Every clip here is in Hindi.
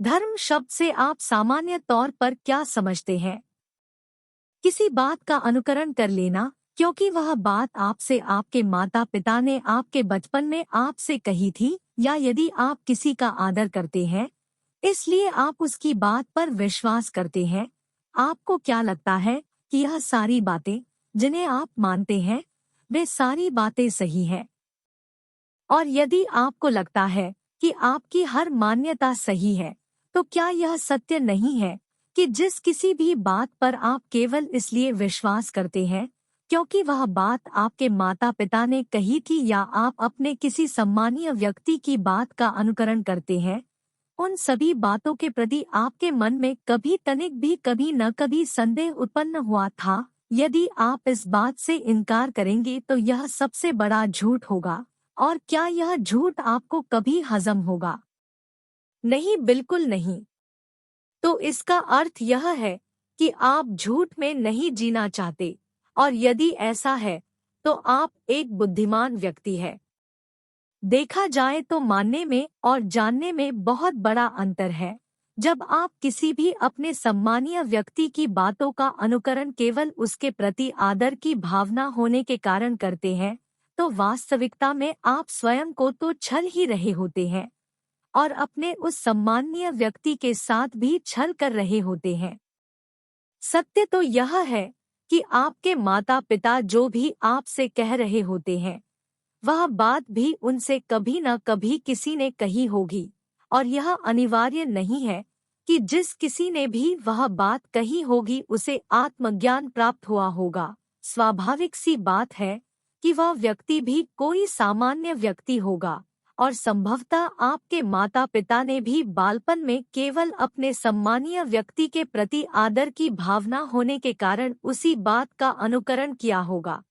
धर्म शब्द से आप सामान्य तौर पर क्या समझते हैं? किसी बात का अनुकरण कर लेना, क्योंकि वह बात आपसे आपके माता पिता ने आपके बचपन में आपसे कही थी, या यदि आप किसी का आदर करते हैं इसलिए आप उसकी बात पर विश्वास करते हैं। आपको क्या लगता है कि यह सारी बातें जिन्हें आप मानते हैं वे सारी बातें सही हैं? और यदि आपको लगता है कि आपकी हर मान्यता सही है, तो क्या यह सत्य नहीं है कि जिस किसी भी बात पर आप केवल इसलिए विश्वास करते हैं क्योंकि वह बात आपके माता पिता ने कही थी, या आप अपने किसी सम्मानीय व्यक्ति की बात का अनुकरण करते हैं, उन सभी बातों के प्रति आपके मन में कभी तनिक भी कभी न कभी संदेह उत्पन्न हुआ था? यदि आप इस बात से इनकार करेंगे तो यह सबसे बड़ा झूठ होगा। और क्या यह झूठ आपको कभी हजम होगा? नहीं, बिल्कुल नहीं। तो इसका अर्थ यह है कि आप झूठ में नहीं जीना चाहते, और यदि ऐसा है तो आप एक बुद्धिमान व्यक्ति है। देखा जाए तो मानने में और जानने में बहुत बड़ा अंतर है। जब आप किसी भी अपने सम्मानीय व्यक्ति की बातों का अनुकरण केवल उसके प्रति आदर की भावना होने के कारण करते हैं, तो वास्तविकता में आप स्वयं को तो छल ही रहे होते हैं और अपने उस सम्मानीय व्यक्ति के साथ भी छल कर रहे होते हैं। सत्य तो यह है कि आपके माता पिता जो भी आपसे कह रहे होते हैं वह बात भी उनसे कभी न कभी किसी ने कही होगी, और यह अनिवार्य नहीं है कि जिस किसी ने भी वह बात कही होगी उसे आत्मज्ञान प्राप्त हुआ होगा। स्वाभाविक सी बात है कि वह व्यक्ति भी कोई सामान्य व्यक्ति होगा, और संभवतः आपके माता पिता ने भी बालपन में केवल अपने सम्मानीय व्यक्ति के प्रति आदर की भावना होने के कारण उसी बात का अनुकरण किया होगा।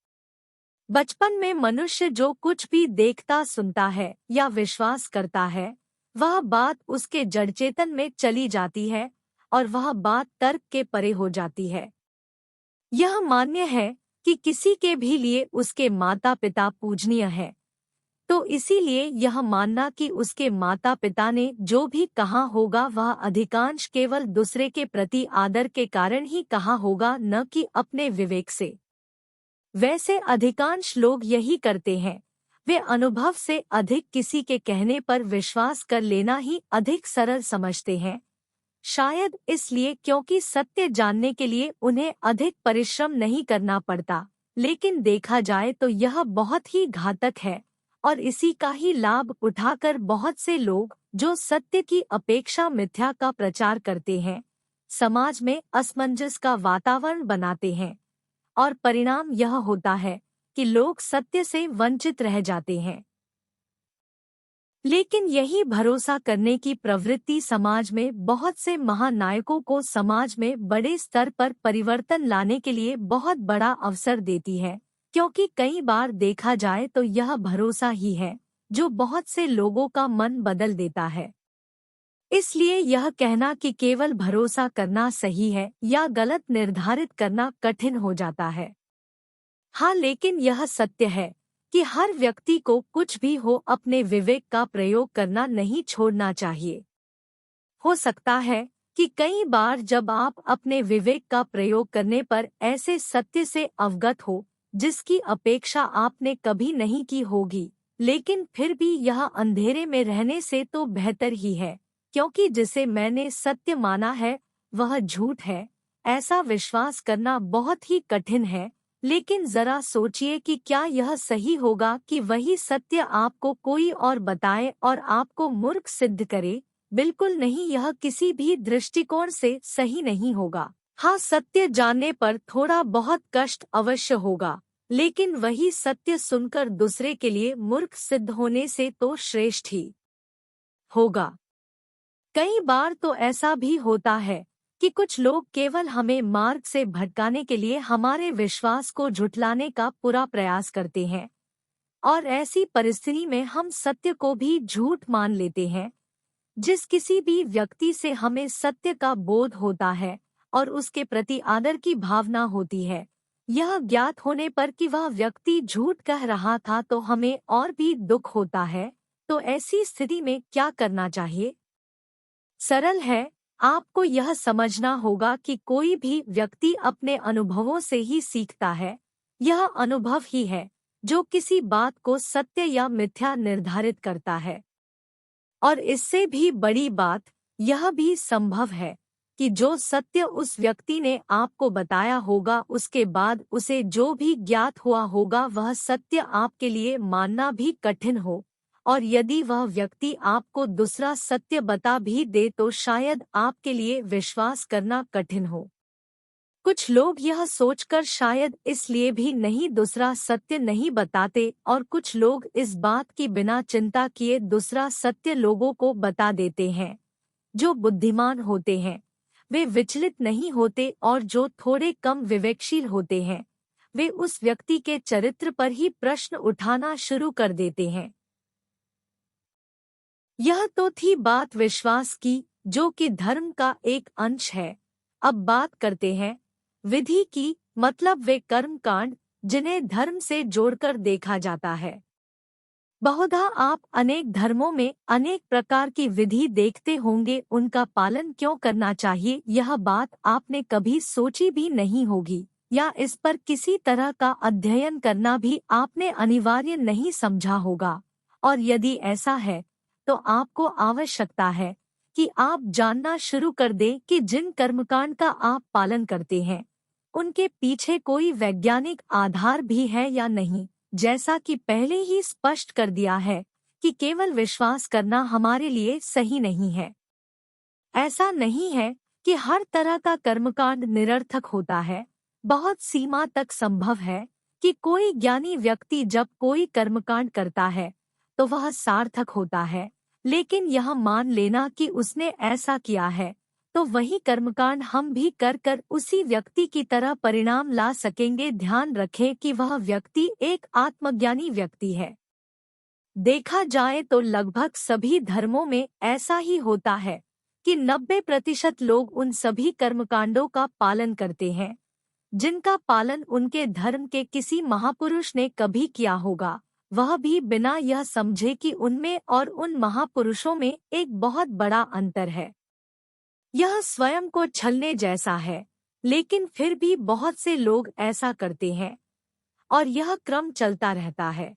बचपन में मनुष्य जो कुछ भी देखता, सुनता है या विश्वास करता है, वह बात उसके जड़ चेतन में चली जाती है और वह बात तर्क के परे हो जाती है। यह मान्य है कि किसी के भी लिए उसके माता पिता पूजनीय है, तो इसीलिए यह मानना कि उसके माता पिता ने जो भी कहा होगा वह अधिकांश केवल दूसरे के प्रति आदर के कारण ही कहा होगा, न कि अपने विवेक से। वैसे अधिकांश लोग यही करते हैं। वे अनुभव से अधिक किसी के कहने पर विश्वास कर लेना ही अधिक सरल समझते हैं, शायद इसलिए क्योंकि सत्य जानने के लिए उन्हें अधिक परिश्रम नहीं करना पड़ता। लेकिन देखा जाए तो यह बहुत ही घातक है, और इसी का ही लाभ उठाकर बहुत से लोग जो सत्य की अपेक्षा मिथ्या का प्रचार करते हैं, समाज में असमंजस का वातावरण बनाते हैं, और परिणाम यह होता है कि लोग सत्य से वंचित रह जाते हैं। लेकिन यही भरोसा करने की प्रवृत्ति समाज में बहुत से महानायकों को समाज में बड़े स्तर पर परिवर्तन लाने के लिए बहुत बड़ा अवसर देती है, क्योंकि कई बार देखा जाए तो यह भरोसा ही है जो बहुत से लोगों का मन बदल देता है। इसलिए यह कहना कि केवल भरोसा करना सही है या गलत निर्धारित करना कठिन हो जाता है। हाँ, लेकिन यह सत्य है कि हर व्यक्ति को कुछ भी हो अपने विवेक का प्रयोग करना नहीं छोड़ना चाहिए। हो सकता है कि कई बार जब आप अपने विवेक का प्रयोग करने पर ऐसे सत्य से अवगत हो जिसकी अपेक्षा आपने कभी नहीं की होगी, लेकिन फिर भी यह अंधेरे में रहने से तो बेहतर ही है, क्योंकि जिसे मैंने सत्य माना है वह झूठ है। ऐसा विश्वास करना बहुत ही कठिन है, लेकिन जरा सोचिए कि क्या यह सही होगा कि वही सत्य आपको कोई और बताए और आपको मूर्ख सिद्ध करे? बिल्कुल नहीं, यह किसी भी दृष्टिकोण से सही नहीं होगा। हाँ, सत्य जानने पर थोड़ा बहुत कष्ट अवश्य होगा, लेकिन वही सत्य सुनकर दूसरे के लिए मूर्ख सिद्ध होने से तो श्रेष्ठ ही होगा। कई बार तो ऐसा भी होता है कि कुछ लोग केवल हमें मार्ग से भटकाने के लिए हमारे विश्वास को झुठलाने का पूरा प्रयास करते हैं, और ऐसी परिस्थिति में हम सत्य को भी झूठ मान लेते हैं। जिस किसी भी व्यक्ति से हमें सत्य का बोध होता है और उसके प्रति आदर की भावना होती है, यह ज्ञात होने पर कि वह व्यक्ति झूठ कह रहा था तो हमें और भी दुख होता है। तो ऐसी स्थिति में क्या करना चाहिए? सरल है। आपको यह समझना होगा कि कोई भी व्यक्ति अपने अनुभवों से ही सीखता है। यह अनुभव ही है जो किसी बात को सत्य या मिथ्या निर्धारित करता है। और इससे भी बड़ी बात यह भी संभव है कि जो सत्य उस व्यक्ति ने आपको बताया होगा उसके बाद उसे जो भी ज्ञात हुआ होगा वह सत्य आपके लिए मानना भी कठिन हो। और यदि वह व्यक्ति आपको दूसरा सत्य बता भी दे तो शायद आपके लिए विश्वास करना कठिन हो। कुछ लोग यह सोचकर शायद इसलिए भी नहीं दूसरा सत्य नहीं बताते और कुछ लोग इस बात की बिना चिंता किए दूसरा सत्य लोगों को बता देते हैं। जो बुद्धिमान होते हैं वे विचलित नहीं होते और जो थोड़े कम विवेकशील होते हैं वे उस व्यक्ति के चरित्र पर ही प्रश्न उठाना शुरू कर देते हैं। यह तो थी बात विश्वास की जो कि धर्म का एक अंश है। अब बात करते हैं विधि की, मतलब वे कर्मकांड जिन्हें धर्म से जोड़कर देखा जाता है। बहुधा आप अनेक धर्मों में अनेक प्रकार की विधि देखते होंगे। उनका पालन क्यों करना चाहिए यह बात आपने कभी सोची भी नहीं होगी या इस पर किसी तरह का अध्ययन करना भी आपने अनिवार्य नहीं समझा होगा। और यदि ऐसा है तो आपको आवश्यकता है कि आप जानना शुरू कर दें कि जिन कर्मकांड का आप पालन करते हैं उनके पीछे कोई वैज्ञानिक आधार भी है या नहीं। जैसा कि पहले ही स्पष्ट कर दिया है कि केवल विश्वास करना हमारे लिए सही नहीं है। ऐसा नहीं है कि हर तरह का कर्मकांड निरर्थक होता है। बहुत सीमा तक संभव है कि कोई ज्ञानी व्यक्ति जब कोई कर्मकांड करता है तो वह सार्थक होता है, लेकिन यह मान लेना कि उसने ऐसा किया है तो वही कर्मकांड हम भी कर कर उसी व्यक्ति की तरह परिणाम ला सकेंगे। ध्यान रखें कि वह व्यक्ति एक आत्मज्ञानी व्यक्ति है। देखा जाए तो लगभग सभी धर्मों में ऐसा ही होता है कि 90% लोग उन सभी कर्मकांडों का पालन करते हैं जिनका पालन उनके धर्म के किसी महापुरुष ने कभी किया होगा, वह भी बिना यह समझे कि उनमें और उन महापुरुषों में एक बहुत बड़ा अंतर है। यह स्वयं को छलने जैसा है, लेकिन फिर भी बहुत से लोग ऐसा करते हैं और यह क्रम चलता रहता है।